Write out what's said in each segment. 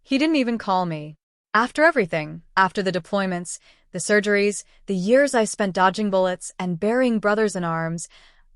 He didn't even call me. After everything, after the deployments, the surgeries, the years I spent dodging bullets and burying brothers in arms,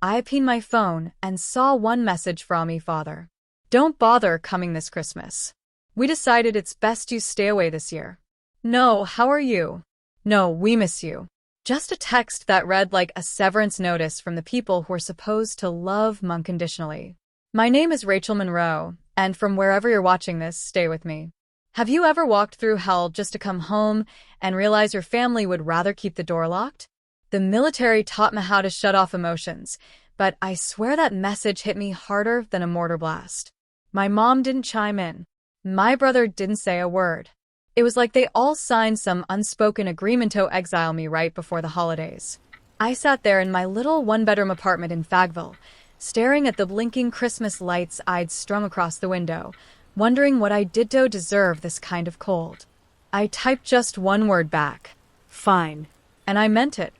I opened my phone and saw one message from me father. Don't bother coming this Christmas. We decided it's best you stay away this year. No, how are you? No, we miss you. Just a text that read like a severance notice from the people who are supposed to love unconditionally. My name is Rachel Monroe, and from wherever you're watching this, stay with me. Have you ever walked through hell just to come home and realize your family would rather keep the door locked? The military taught me how to shut off emotions, but I swear that message hit me harder than a mortar blast. My mom didn't chime in. My brother didn't say a word. It was like they all signed some unspoken agreement to exile me right before the holidays. I sat there in my little one-bedroom apartment in Fayetteville, staring at the blinking Christmas lights I'd strung across the window, wondering what I did to deserve this kind of cold. I typed just one word back. Fine. And I meant it.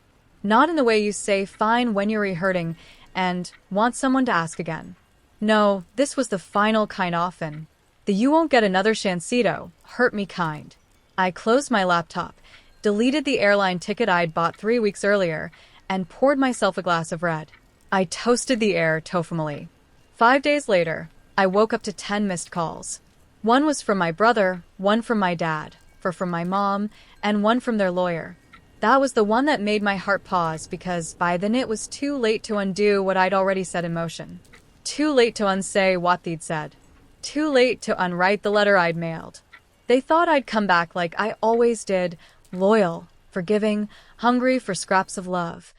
Not in the way you say fine when you're hurting and want someone to ask again. No, this was the final kind often. The you won't get another chancito, hurt me kind. I closed my laptop, deleted the airline ticket I'd bought 3 weeks earlier, and poured myself a glass of red. I toasted the air tophomally. 5 days later, I woke up to 10 missed calls. One was from my brother, one from my dad, four from my mom, and one from their lawyer. That was the one that made my heart pause because by then it was too late to undo what I'd already set in motion. Too late to unsay what they'd said. Too late to unwrite the letter I'd mailed. They thought I'd come back like I always did, loyal, forgiving, hungry for scraps of love.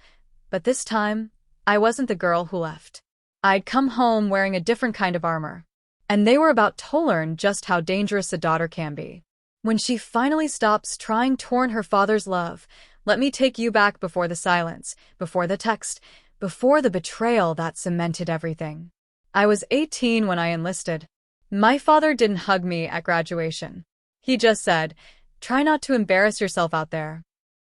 But this time, I wasn't the girl who left. I'd come home wearing a different kind of armor. And they were about to learn just how dangerous a daughter can be. When she finally stops trying to torn her father's love, let me take you back before the silence, before the text, before the betrayal that cemented everything. I was 18 when I enlisted. My father didn't hug me at graduation. He just said, "Try not to embarrass yourself out there."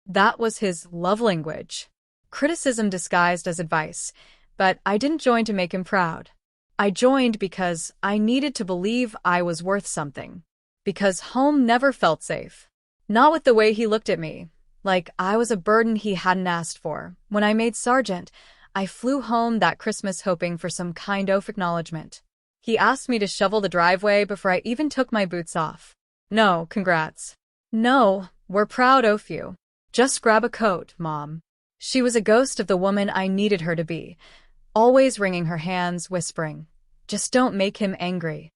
That was his love language. Criticism disguised as advice, but I didn't join to make him proud. I joined because I needed to believe I was worth something. Because home never felt safe. Not with the way he looked at me, like I was a burden he hadn't asked for. When I made sergeant, I flew home that Christmas hoping for some kind of acknowledgement. He asked me to shovel the driveway before I even took my boots off. No, congrats. No, we're proud of you. Just grab a coat, Mom. She was a ghost of the woman I needed her to be, always wringing her hands, whispering, "Just don't make him angry."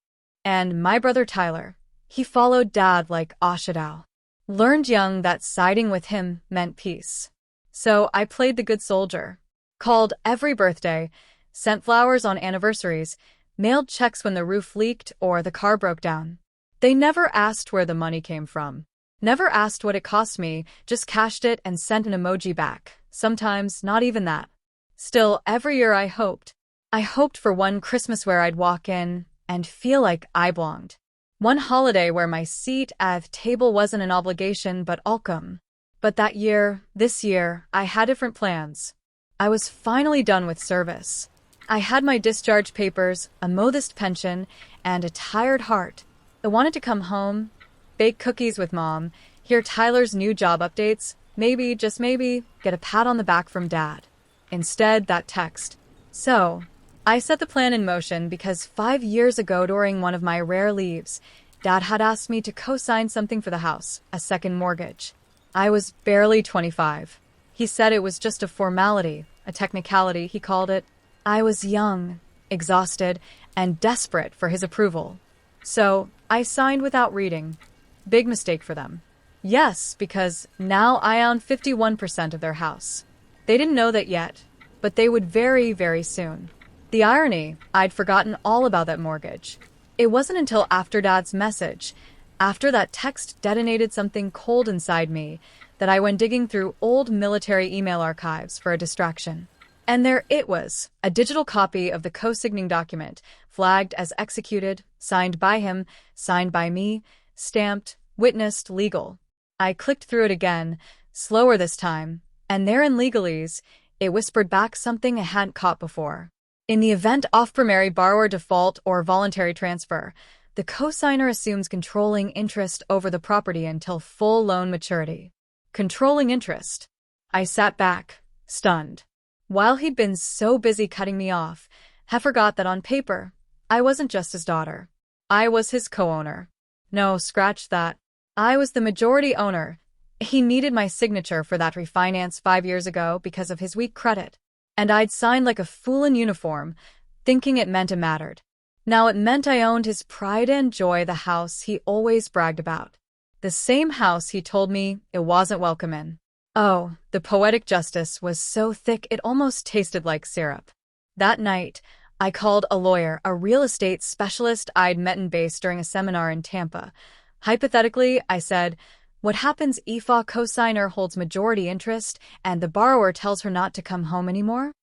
And my brother Tyler, he followed Dad like Oshadao. Learned young that siding with him meant peace. So I played the good soldier. Called every birthday, sent flowers on anniversaries, mailed checks when the roof leaked or the car broke down. They never asked where the money came from. Never asked what it cost me, just cashed it and sent an emoji back. Sometimes not even that. Still, every year I hoped. I hoped for one Christmas where I'd walk in and feel like I belonged. One holiday where my seat at the table wasn't an obligation but welcome. But that year, this year, I had different plans. I was finally done with service. I had my discharge papers, a modest pension, and a tired heart. I wanted to come home, bake cookies with Mom, hear Tyler's new job updates, maybe, just maybe, get a pat on the back from Dad. Instead, that text. So, I set the plan in motion because 5 years ago during one of my rare leaves, Dad had asked me to co-sign something for the house, a second mortgage. I was barely 25. He said it was just a formality, a technicality, he called it. I was young, exhausted, and desperate for his approval. So, I signed without reading. Big mistake for them. Yes, because now I own 51% of their house. They didn't know that yet, but they would very, very soon. The irony, I'd forgotten all about that mortgage. It wasn't until after Dad's message, after that text detonated something cold inside me, that I went digging through old military email archives for a distraction. And there it was, a digital copy of the co-signing document, flagged as executed, signed by him, signed by me, stamped, witnessed, legal. I clicked through it again, slower this time, and there in legalese, it whispered back something I hadn't caught before. In the event of primary borrower default or voluntary transfer, The cosigner assumes controlling interest over the property until full loan maturity. Controlling interest. I sat back, stunned. While he'd been so busy cutting me off, I forgot that on paper, I wasn't just his daughter. I was his co-owner. No, scratch that. I was the majority owner. He needed my signature for that refinance 5 years ago because of his weak credit. And I'd signed like a fool in uniform, thinking it meant it mattered. Now it meant I owned his pride and joy, the house he always bragged about. The same house he told me it wasn't welcome in. Oh, the poetic justice was so thick it almost tasted like syrup. That night, I called a lawyer, a real estate specialist I'd met in base during a seminar in Tampa. Hypothetically, I said, what happens if a cosigner holds majority interest and the borrower tells her not to come home anymore?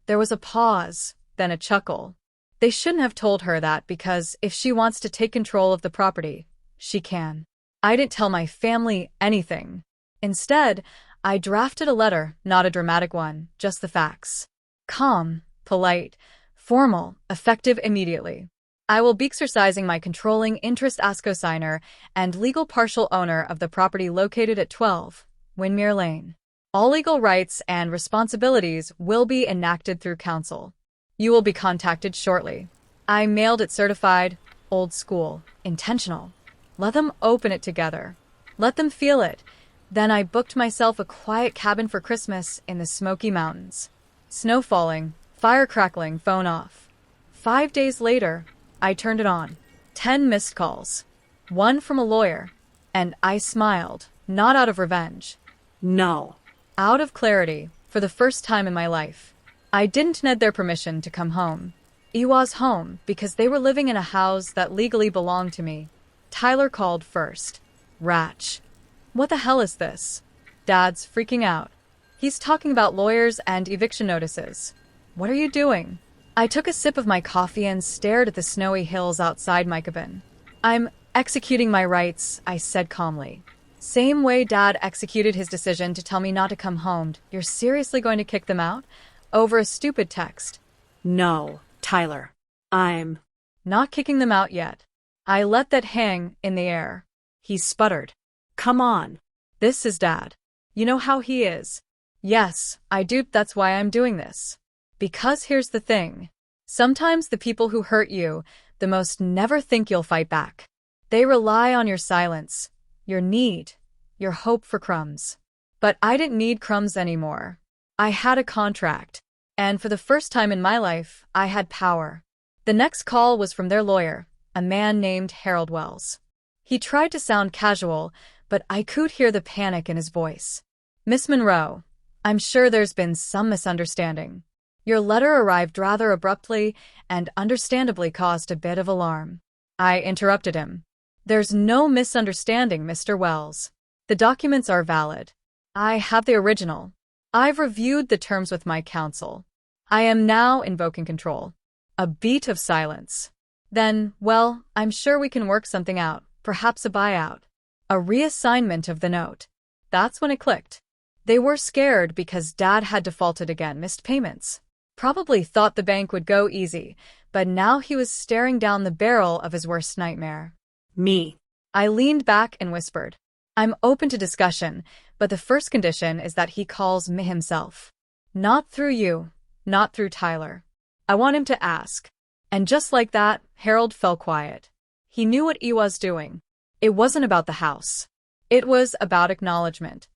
There was a pause, then a chuckle. They shouldn't have told her that because if she wants to take control of the property, she can. I didn't tell my family anything. Instead, I drafted a letter, not a dramatic one, just the facts. Calm, polite, formal, effective immediately. I will be exercising my controlling interest as cosigner and legal partial owner of the property located at 12 Windmere Lane. All legal rights and responsibilities will be enacted through counsel. You will be contacted shortly. I mailed it certified, old school, intentional. Let them open it together. Let them feel it. Then I booked myself a quiet cabin for Christmas in the Smoky Mountains. Snow falling, fire crackling, phone off. 5 days later, I turned it on. 10 missed calls. One from a lawyer. And I smiled, not out of revenge. No. Out of clarity, for the first time in my life. I didn't need their permission to come home. I was home because they were living in a house that legally belonged to me. Tyler called first. Ratch. What the hell is this? Dad's freaking out. He's talking about lawyers and eviction notices. What are you doing? I took a sip of my coffee and stared at the snowy hills outside my cabin. I'm executing my rights, I said calmly. Same way Dad executed his decision to tell me not to come home. You're seriously going to kick them out? Over a stupid text? No, Tyler. I'm not kicking them out yet. I let that hang in the air. He sputtered. Come on. This is Dad. You know how he is. Yes, I do. That's why I'm doing this. Because here's the thing. Sometimes the people who hurt you the most never think you'll fight back. They rely on your silence, your need, your hope for crumbs. But I didn't need crumbs anymore. I had a contract. And for the first time in my life, I had power. The next call was from their lawyer, a man named Harold Wells. He tried to sound casual, but I could hear the panic in his voice. Miss Monroe, I'm sure there's been some misunderstanding. Your letter arrived rather abruptly and understandably caused a bit of alarm. I interrupted him. There's no misunderstanding, Mr. Wells. The documents are valid. I have the original. I've reviewed the terms with my counsel. I am now invoking control. A beat of silence. Then, well, I'm sure we can work something out, perhaps a buyout. A reassignment of the note. That's when it clicked. They were scared because Dad had defaulted again, missed payments. Probably thought the bank would go easy, but now he was staring down the barrel of his worst nightmare. Me. I leaned back and whispered. I'm open to discussion, but the first condition is that he calls me himself. Not through you, not through Tyler. I want him to ask. And just like that, Harold fell quiet. He knew what he was doing. It wasn't about the house. It was about acknowledgement.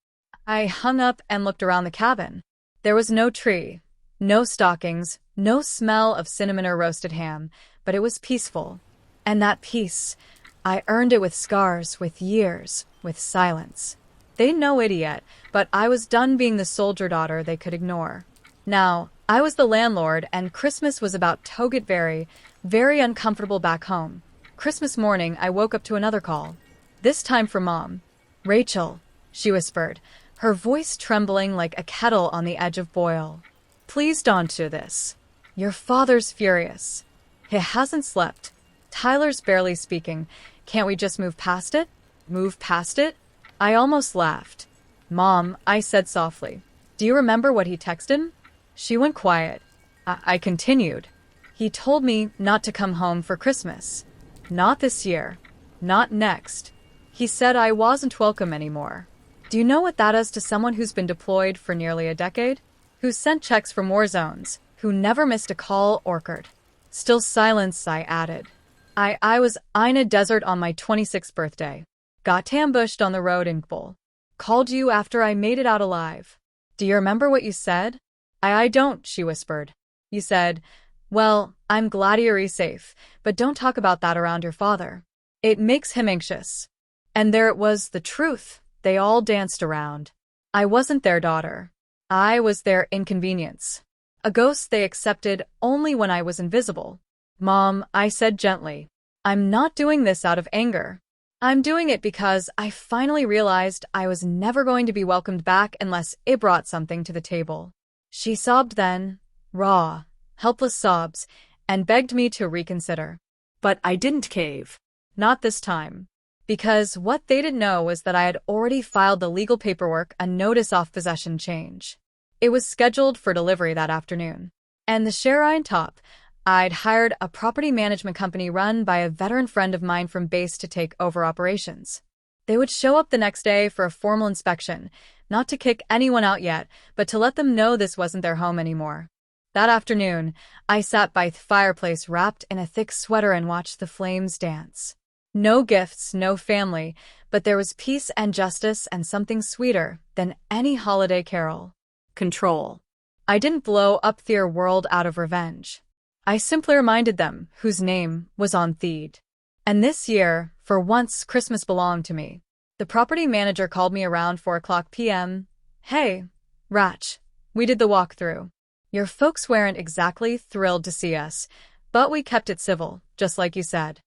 I hung up and looked around the cabin. There was no tree, no stockings, no smell of cinnamon or roasted ham, but it was peaceful. And that peace, I earned it with scars, with years, with silence. They didn't know it yet, but I was done being the soldier daughter they could ignore. Now, I was the landlord, and Christmas was about to get very, very uncomfortable back home. Christmas morning, I woke up to another call. This time from Mom. Rachel, she whispered, her voice trembling like a kettle on the edge of boil. Please don't do this. Your father's furious. He hasn't slept. Tyler's barely speaking. Can't we just move past it? Move past it? I almost laughed. Mom, I said softly. Do you remember what he texted? She went quiet. I continued. He told me not to come home for Christmas. Not this year. Not next. He said I wasn't welcome anymore. Do you know what that is to someone who's been deployed for nearly a decade? Who sent checks from war zones? Who never missed a call or card? Still silence, I added. I was in a desert on my 26th birthday. Got ambushed on the road in Kabul. Called you after I made it out alive. Do you remember what you said? I don't, she whispered. You said, well, I'm glad you're safe, but don't talk about that around your father. It makes him anxious. And there it was, the truth. They all danced around. I wasn't their daughter. I was their inconvenience. A ghost they accepted only when I was invisible. Mom, I said gently, I'm not doing this out of anger. I'm doing it because I finally realized I was never going to be welcomed back unless it brought something to the table. She sobbed then, raw, helpless sobs, and begged me to reconsider. But I didn't cave. Not this time. Because what they didn't know was that I had already filed the legal paperwork, a notice of possession change. It was scheduled for delivery that afternoon. And the cherry on top, I'd hired a property management company run by a veteran friend of mine from base to take over operations. They would show up the next day for a formal inspection, not to kick anyone out yet, but to let them know this wasn't their home anymore. That afternoon, I sat by the fireplace wrapped in a thick sweater and watched the flames dance. No gifts, no family, but there was peace and justice and something sweeter than any holiday carol. Control. I didn't blow up their world out of revenge. I simply reminded them whose name was on Theed. And this year, for once, Christmas belonged to me. The property manager called me around 4:00 p.m. Hey, Ratch, we did the walkthrough. Your folks weren't exactly thrilled to see us, but we kept it civil, just like you said.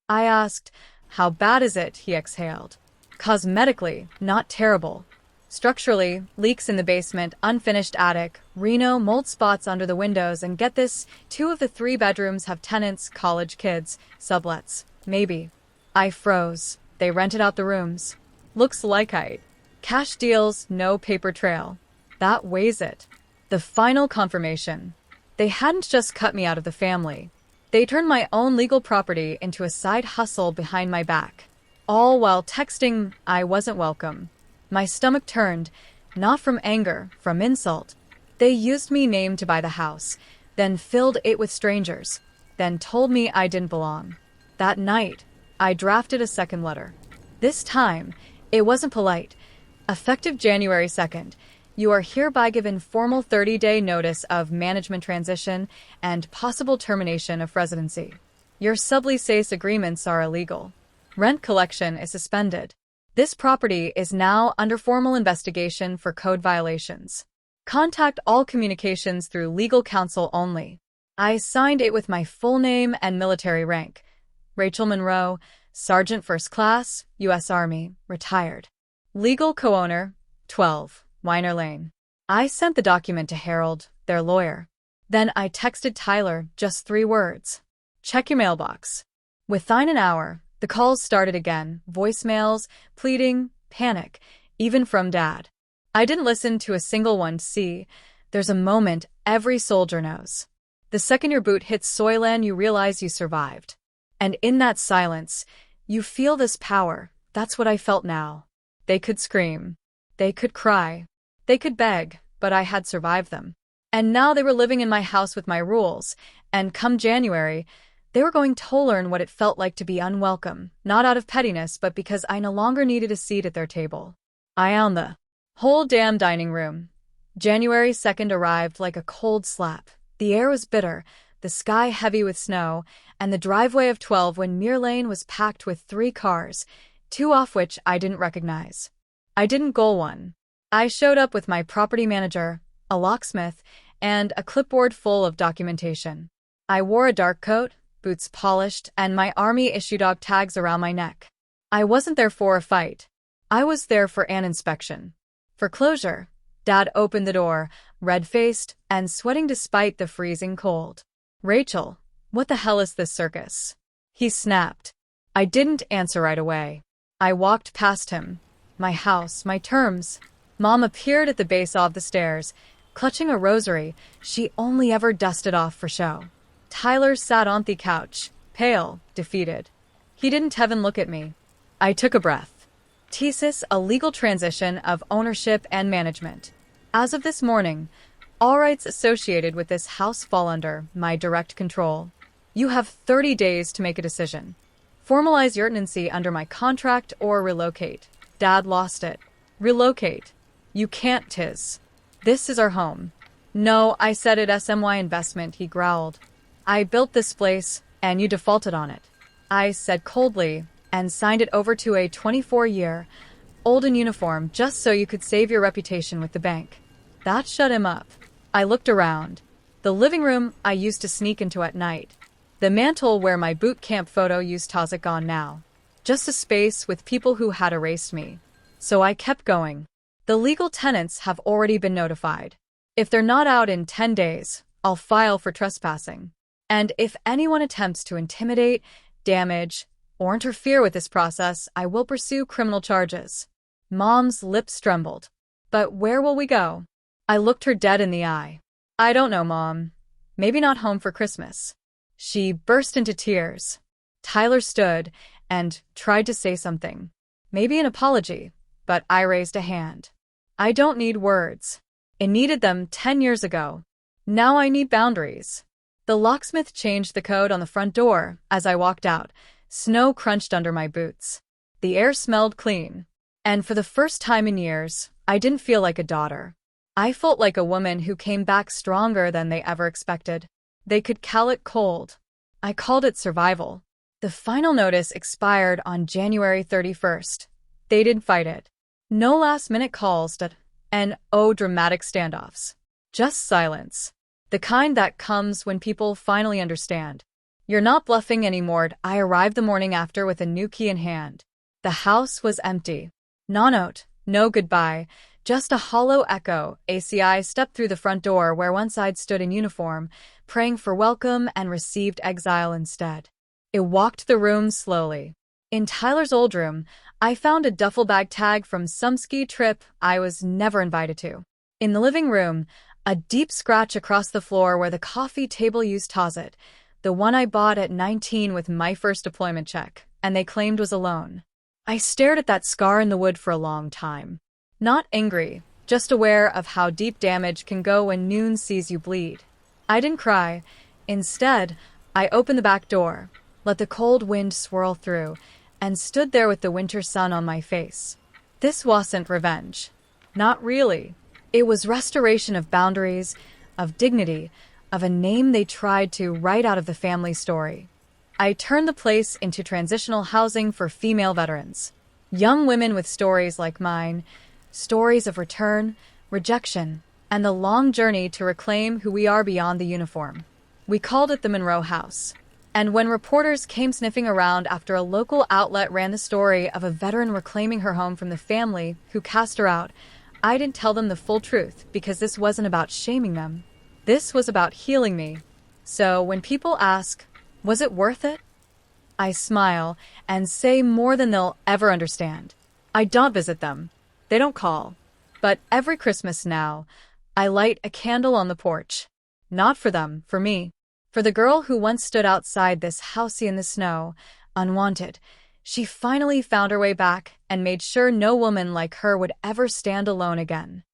I asked, how bad is it? He exhaled. Cosmetically, not terrible. Structurally, leaks in the basement, unfinished attic, Reno mold spots under the windows, and get this, 2 of the 3 bedrooms have tenants, college kids, sublets, maybe. I froze. They rented out the rooms. Looks like it. Cash deals, no paper trail. That weighs it. The final confirmation. They hadn't just cut me out of the family. They turned my own legal property into a side hustle behind my back. All while texting, I wasn't welcome. My stomach turned, not from anger, from insult. They used me name to buy the house, then filled it with strangers, then told me I didn't belong. That night, I drafted a second letter. This time, it wasn't polite. Effective January 2nd, you are hereby given formal 30-day notice of management transition and possible termination of residency. Your sublease agreements are illegal. Rent collection is suspended. This property is now under formal investigation for code violations. Contact all communications through legal counsel only. I signed it with my full name and military rank. Rachel Monroe, Sergeant First Class, U.S. Army, retired. Legal co-owner, 12, Weiner Lane. I sent the document to Harold, their lawyer. Then I texted Tyler, just 3 words. Check your mailbox. Within an hour, the calls started again, voicemails, pleading, panic, even from Dad. I didn't listen to a single one. See, there's a moment every soldier knows. The second your boot hits soil and you realize you survived. And in that silence, you feel this power. That's what I felt now. They could scream. They could cry. They could beg, but I had survived them. And now they were living in my house with my rules, and come January, they were going to learn what it felt like to be unwelcome, not out of pettiness, but because I no longer needed a seat at their table. I owned the whole damn dining room. January 2nd arrived like a cold slap. The air was bitter, the sky heavy with snow, and the driveway of 12 when Muir Lane was packed with 3 cars, 2 of which I didn't recognize. I didn't goal one. I showed up with my property manager, a locksmith, and a clipboard full of documentation. I wore a dark coat, boots polished, and my Army-issue dog tags around my neck. I wasn't there for a fight. I was there for an inspection. For closure. Dad opened the door, red-faced and sweating despite the freezing cold. Rachel, what the hell is this circus? He snapped. I didn't answer right away. I walked past him. My house, my terms. Mom appeared at the base of the stairs, clutching a rosary she only ever dusted off for show. Tyler sat on the couch, pale, defeated. He didn't even look at me. I took a breath. Thesis, a legal transition of ownership and management. As of this morning, all rights associated with this house fall under my direct control. You have 30 days to make a decision. Formalize your tenancy under my contract or relocate. Dad lost it. Relocate. You can't, Tiz. This is our home. No, I said it SMY investment, he growled. I built this place, and you defaulted on it. I said coldly, and signed it over to a 24-year, old in uniform just so you could save your reputation with the bank. That shut him up. I looked around. The living room I used to sneak into at night. The mantle where my boot camp photo used to gone now. Just a space with people who had erased me. So I kept going. The legal tenants have already been notified. If they're not out in 10 days, I'll file for trespassing. And if anyone attempts to intimidate, damage, or interfere with this process, I will pursue criminal charges. Mom's lips trembled. But where will we go? I looked her dead in the eye. I don't know, Mom. Maybe not home for Christmas. She burst into tears. Tyler stood and tried to say something. Maybe an apology, but I raised a hand. I don't need words. I needed them 10 years ago. Now I need boundaries. The locksmith changed the code on the front door as I walked out. Snow crunched under my boots. The air smelled clean. And for the first time in years, I didn't feel like a daughter. I felt like a woman who came back stronger than they ever expected. They could call it cold. I called it survival. The final notice expired on January 31st. They didn't fight it. No last-minute calls and dramatic standoffs. Just silence. The kind that comes when people finally understand. You're not bluffing anymore. I arrived the morning after with a new key in hand. The house was empty. No note, no goodbye, just a hollow echo. ACI stepped through the front door where once I'd stood in uniform, praying for welcome and received exile instead. It walked the room slowly. In Tyler's old room, I found a duffel bag tag from some ski trip I was never invited to. In the living room, a deep scratch across the floor where the coffee table used it, the one I bought at 19 with my first deployment check, and they claimed was a loan. I stared at that scar in the wood for a long time. Not angry, just aware of how deep damage can go when noon sees you bleed. I didn't cry. Instead, I opened the back door, let the cold wind swirl through, and stood there with the winter sun on my face. This wasn't revenge. Not really. It was restoration of boundaries, of dignity, of a name they tried to write out of the family story. I turned the place into transitional housing for female veterans. Young women with stories like mine, stories of return, rejection, and the long journey to reclaim who we are beyond the uniform. We called it the Monroe House. And when reporters came sniffing around after a local outlet ran the story of a veteran reclaiming her home from the family who cast her out, I didn't tell them the full truth because this wasn't about shaming them. This was about healing me. So when people ask, was it worth it? I smile and say more than they'll ever understand. I don't visit them. They don't call. But every Christmas now, I light a candle on the porch. Not for them, for me. For the girl who once stood outside this housey in the snow, unwanted. She finally found her way back and made sure no woman like her would ever stand alone again.